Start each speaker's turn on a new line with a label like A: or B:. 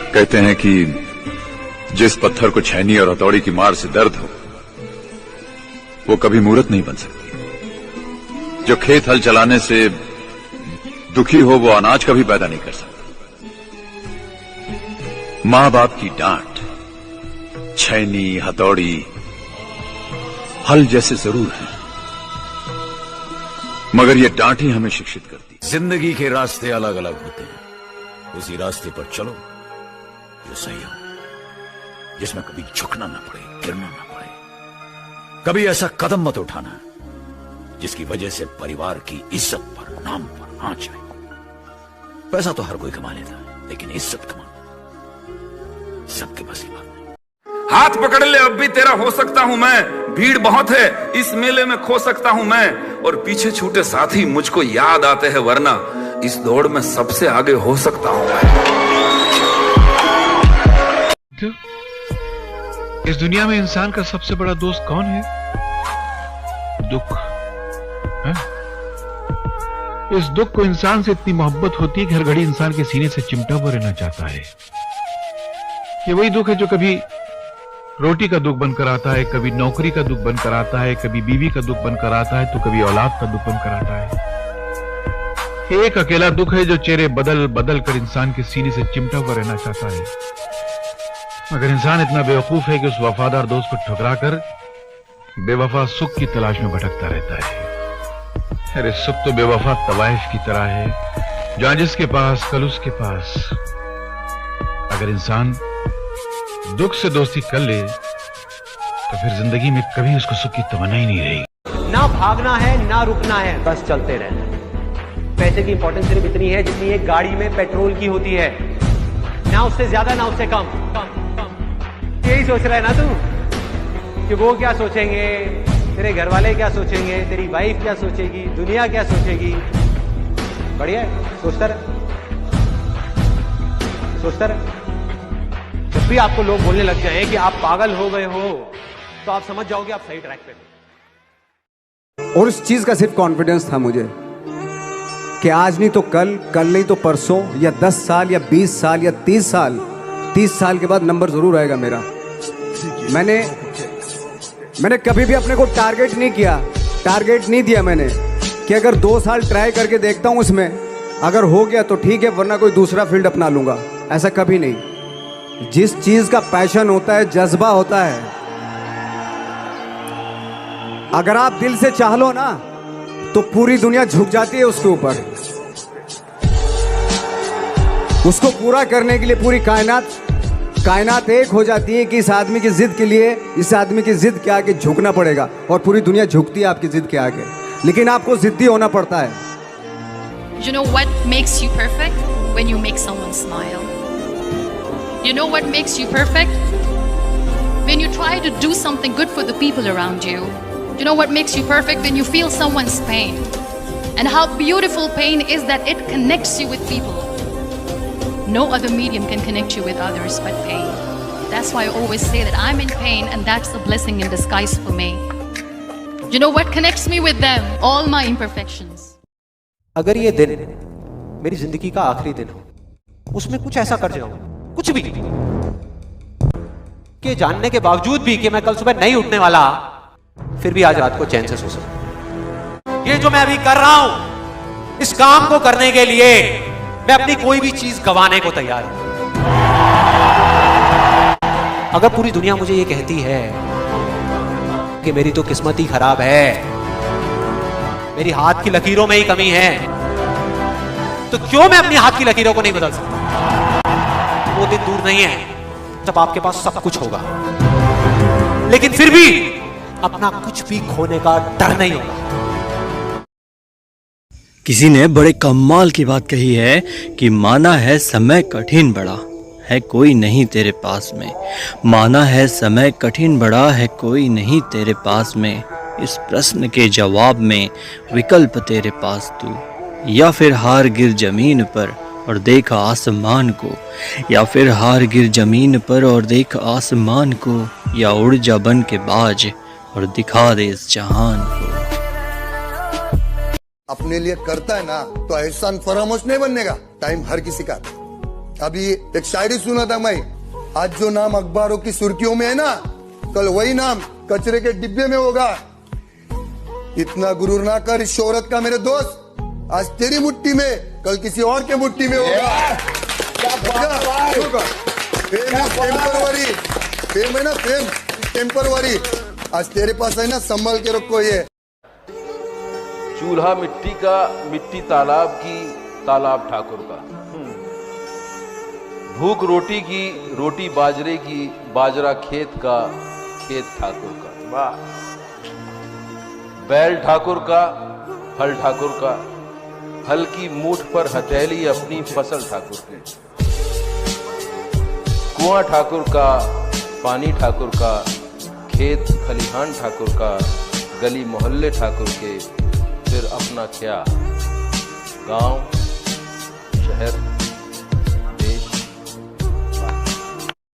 A: कहते हैं कि जिस पत्थर को छैनी और हथौड़ी की मार से दर्द हो वो कभी मूर्त नहीं बन सकती। जो खेत हल चलाने से दुखी हो वो अनाज कभी पैदा नहीं कर सकता। मां बाप की डांट, छैनी, हथौड़ी, हल जैसे जरूर है, मगर ये डांट ही हमें शिक्षित करती।
B: जिंदगी के रास्ते अलग अलग होते हैं, उसी रास्ते पर चलो जो सही हो, जिसमें कभी झुकना ना पड़े, गिरना ना पड़े। कभी ऐसा कदम मत उठाना जिसकी वजह से परिवार की इज्जत पर, नाम पर आंच आए। पैसा तो हर कोई कमा लेता है, लेकिन इज्जत कमाना सबके बस की बात नहीं।
C: हाथ पकड़ ले, अब भी तेरा हो सकता हूं मैं। भीड़ बहुत है, इस मेले में खो सकता हूं मैं। और पीछे छूटे साथी मुझको याद आते हैं, वरना इस दौड़ में सबसे आगे हो सकता हूं मैं।
D: इस दुनिया में इंसान का सबसे बड़ा दोस्त कौन है? दुख है? इस दुख को इंसान से इतनी मोहब्बत होती है कि हर घड़ी इंसान के सीने से चिमटा हुआ रहना चाहता है। ये वही दुख है जो कभी रोटी का दुख बनकर आता है, कभी नौकरी का दुख बनकर आता है, कभी बीवी का दुख बनकर आता है, तो कभी औलाद का दुख बनकर आता है। एक अकेला दुख है जो चेहरे बदल बदल कर इंसान के सीने से चिमटा हुआ रहना चाहता है, मगर इंसान इतना बेवकूफ है कि उस वफादार दोस्त को ठुकरा कर बेवफा सुख की तलाश में भटकता रहता है। अरे सुख तो बेवफा तवाइफ की तरह है, जहां जिसके पास कल उसके पास। अगर इंसान दुख से दोस्ती कर ले तो फिर जिंदगी में कभी उसको सुख की तमन्ना ही नहीं रहेगी।
E: ना भागना है ना रुकना है, बस चलते रहना है। पैसे की इंपॉर्टेंस सिर्फ इतनी है जितनी एक गाड़ी में पेट्रोल की होती है, ना उससे ज्यादा ना उससे कम। यही सोच रहा है ना तू कि वो क्या सोचेंगे, तेरे घर वाले क्या सोचेंगे, तेरी वाइफ क्या सोचेगी, दुनिया क्या सोचेगी। बढ़िया है, सोचता रहे, सोचता रहे। जब भी आपको लोग बोलने लग जाएं कि आप पागल हो गए हो, तो आप समझ जाओगे आप सही ट्रैक पे हो।
F: और उस चीज का सिर्फ कॉन्फिडेंस था मुझे कि आज नहीं तो कल, कल नहीं तो परसों, या 10 साल या 20 साल या 30 साल के बाद नंबर जरूर आएगा मेरा। मैंने कभी भी अपने को टारगेट नहीं किया, टारगेट नहीं दिया मैंने कि अगर 2 साल ट्राई करके देखता हूं, इसमें अगर हो गया तो ठीक है, वरना कोई दूसरा फील्ड अपना लूंगा। ऐसा कभी नहीं। जिस चीज का पैशन होता है, जज्बा होता है, अगर आप दिल से चाह लो ना तो पूरी दुनिया झुक जाती है उसके ऊपर। उसको पूरा करने के लिए पूरी कायनात एक हो जाती है कि इस आदमी की जिद के लिए, इस आदमी की जिद के आगे झुकना पड़ेगा, और पूरी दुनिया झुकती है आपकी जिद के आगे, लेकिन आपको जिद्दी होना पड़ता है।
G: You know what makes you perfect? When you make someone smile. You know what makes you perfect? When you try to do something good for the people around you. You know what makes you perfect? When you feel someone's pain. And how beautiful pain is that it connects you with people. No other medium can connect you with others but pain. That's why I always say that I'm in pain, and that's a blessing in disguise for me. You know what connects me with them? All my imperfections.
E: अगर ये दिन मेरी जिंदगी का आखिरी दिन हो, उसमें कुछ ऐसा कर जाऊं, कुछ भी, कि जानने के बावजूद भी कि मैं कल सुबह नहीं उठने वाला, फिर भी आज रात को चैन से सो सकूं। ये जो मैं अभी कर रहा हूं, इस काम को करने के लिए मैं अपनी कोई भी चीज गंवाने को तैयार हूं। अगर पूरी दुनिया मुझे ये कहती है कि मेरी तो किस्मत ही खराब है, मेरी हाथ की लकीरों में ही कमी है, तो क्यों मैं अपनी हाथ की लकीरों को नहीं बदल सकता? वो दिन दूर नहीं है जब आपके पास सब कुछ होगा, लेकिन फिर भी अपना कुछ भी खोने का डर नहीं होगा।
H: किसी ने बड़े कमाल की बात कही है कि माना है समय कठिन बड़ा है कोई नहीं तेरे पास में, माना है समय कठिन बड़ा है कोई नहीं तेरे पास में। इस प्रश्न के जवाब में विकल्प तेरे पास तू, या फिर हार गिर जमीन पर और देख आसमान को, या फिर हार गिर जमीन पर और देख आसमान को, या उड़ जा बन के बाज और दिखा दे इस जहान को।
I: अपने लिए करता है ना तो एहसान फरामोश नहीं बनने का। टाइम हर किसी का, अभी एक शायरी सुना था मैं, आज जो नाम अखबारों की सुर्खियों में है ना, कल वही नाम कचरे के डिब्बे में होगा। इतना गुरूर ना कर इस शोहरत का मेरे दोस्त, आज तेरी मुट्ठी में कल किसी और के मुट्ठी में होगा। टेम्परवरी फेम है ना, फेम टेम्परवरी, आज तेरे पास है ना, संभल के रखो। ये
J: चूल्हा मिट्टी का, मिट्टी तालाब की, तालाब ठाकुर का। भूख रोटी की, रोटी बाजरे की, बाजरा खेत का, खेत ठाकुर का। वाह। बैल ठाकुर का, हल ठाकुर का, हल की मूठ पर हथेली अपनी, फसल ठाकुर की। कुआं ठाकुर का, पानी ठाकुर का, खेत खलिहान ठाकुर का, गली मोहल्ले ठाकुर के, फिर अपना क्या, गांव शहर